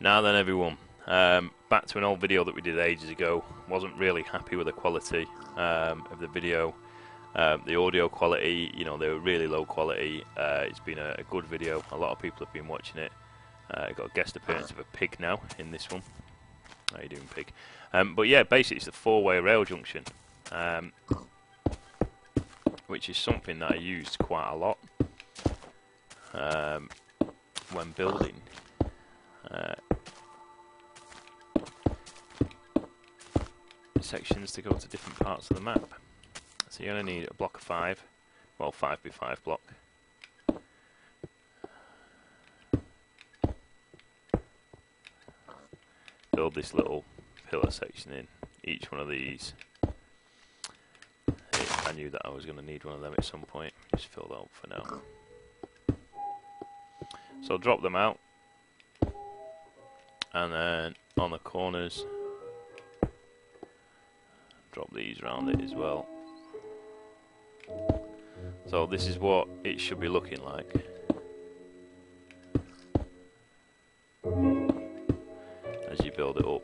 Now then, everyone, back to an old video that we did ages ago. Wasn't really happy with the quality of the video. The audio quality, you know, they were really low quality. It's been a good video. A lot of people have been watching it. Got a guest appearance of a pig now in this one. How you doing, pig? But yeah, basically it's a four-way rail junction, which is something that I used quite a lot when building. Sections to go to different parts of the map. So you're going to need a block of 5, well 5x5 block. Build this little pillar section in. Each one of these, I knew that I was going to need one of them at some point. Just fill that up for now. So drop them out, and then on the corners drop these around it as well. So this is what it should be looking like. As you build it up.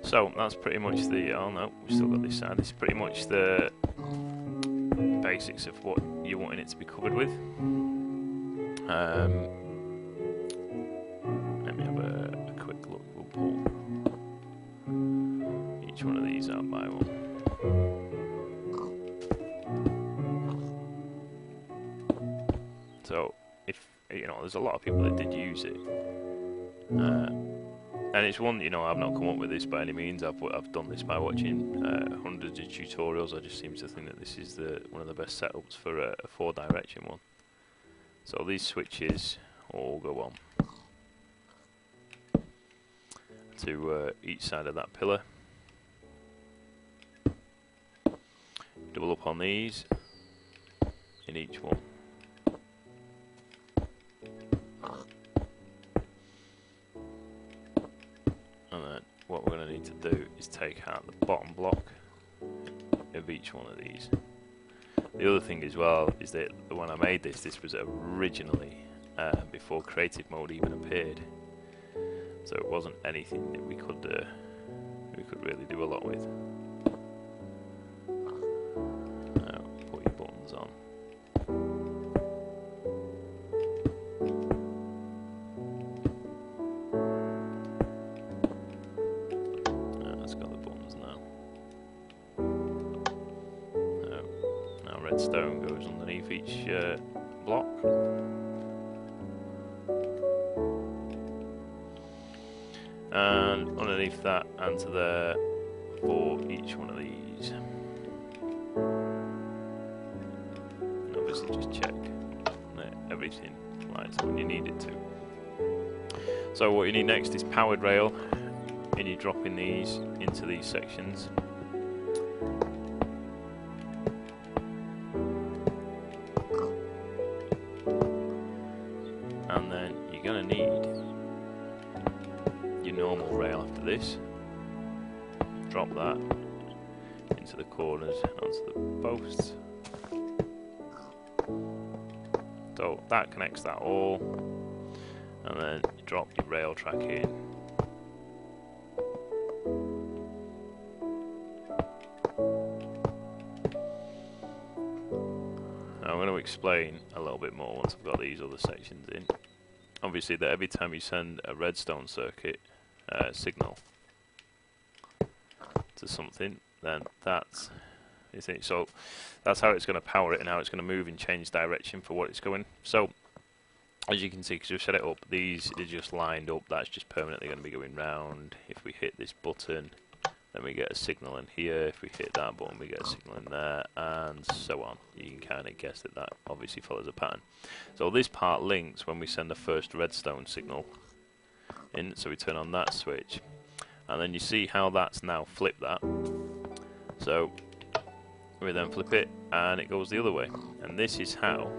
So that's pretty much the, oh no, we've still got this side. This is pretty much the basics of what you're wanting it to be covered with. Let me have a quick look. We'll pull each one of these out by one. So, if you know, there's a lot of people that did use it, and it's one, you know, I've not come up with this by any means. I've done this by watching hundreds of tutorials. I just seem to think that this is one of the best setups for a 4-direction one. So these switches all go on to each side of that pillar. Double up on these in each one. And then what we're going to need to do is take out the bottom block of each one of these. The other thing as well is that when I made this was originally before creative mode even appeared, so it wasn't anything that we could really do a lot with. Now put your buttons on. It's got the buttons now. Redstone goes underneath each block. And underneath that and to there for each one of these. And obviously just check that everything lights up when you need it to. So what you need next is powered rail, and you're dropping these into these sections. And then you're going to need your normal rail after this. Drop that into the corners and onto the posts. So that connects that all. And then you drop your rail track in. Now I'm going to explain a little bit more once I've got these other sections in. Obviously, that every time you send a redstone circuit signal to something, then that's it. So that's how it's going to power it, and how it's going to move and change direction for what it's going. So as you can see, because we've set it up, these are just lined up. That's just permanently going to be going round. If we hit this button, then we get a signal in here. If we hit that button, we get a signal in there, and so on. You can kind of guess that obviously follows a pattern. So this part links when we send the first redstone signal in. So we turn on that switch, and then you see how that's now flipped that. So we then flip it, and it goes the other way. And this is how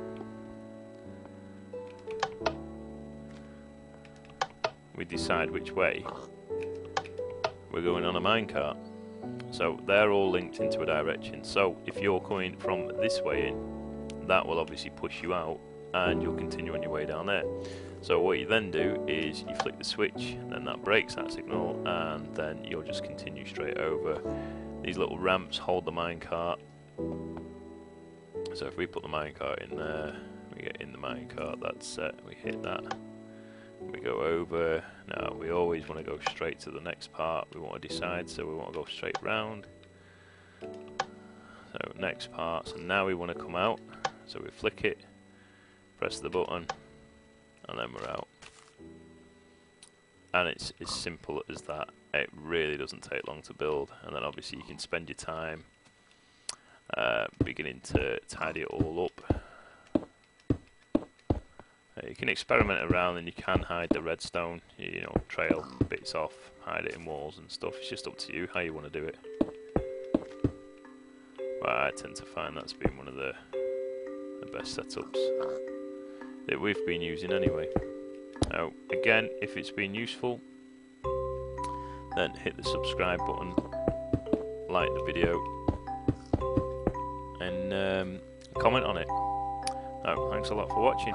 we decide which way we're going on a minecart. So they're all linked into a direction. So if you're coming from this way in, that will obviously push you out, and you'll continue on your way down there. So what you then do is you flick the switch, and then that breaks that signal, and then you'll just continue straight over. These little ramps hold the minecart. So if we put the minecart in there, we get in the minecart, that's set, we hit that, we go over. Now we always want to go straight to the next part, we want to decide, so we want to go straight round. So next part, so now we want to come out, so we flick it, press the button, and then we're out. And it's as simple as that. It really doesn't take long to build, and then obviously you can spend your time beginning to tidy it all up. You can experiment around, and you can hide the redstone, you know, trail bits off, hide it in walls and stuff. It's just up to you how you want to do it. But I tend to find that's been one of the best setups that we've been using anyway. Now, again, if it's been useful, then hit the subscribe button, like the video, and comment on it. Now, thanks a lot for watching.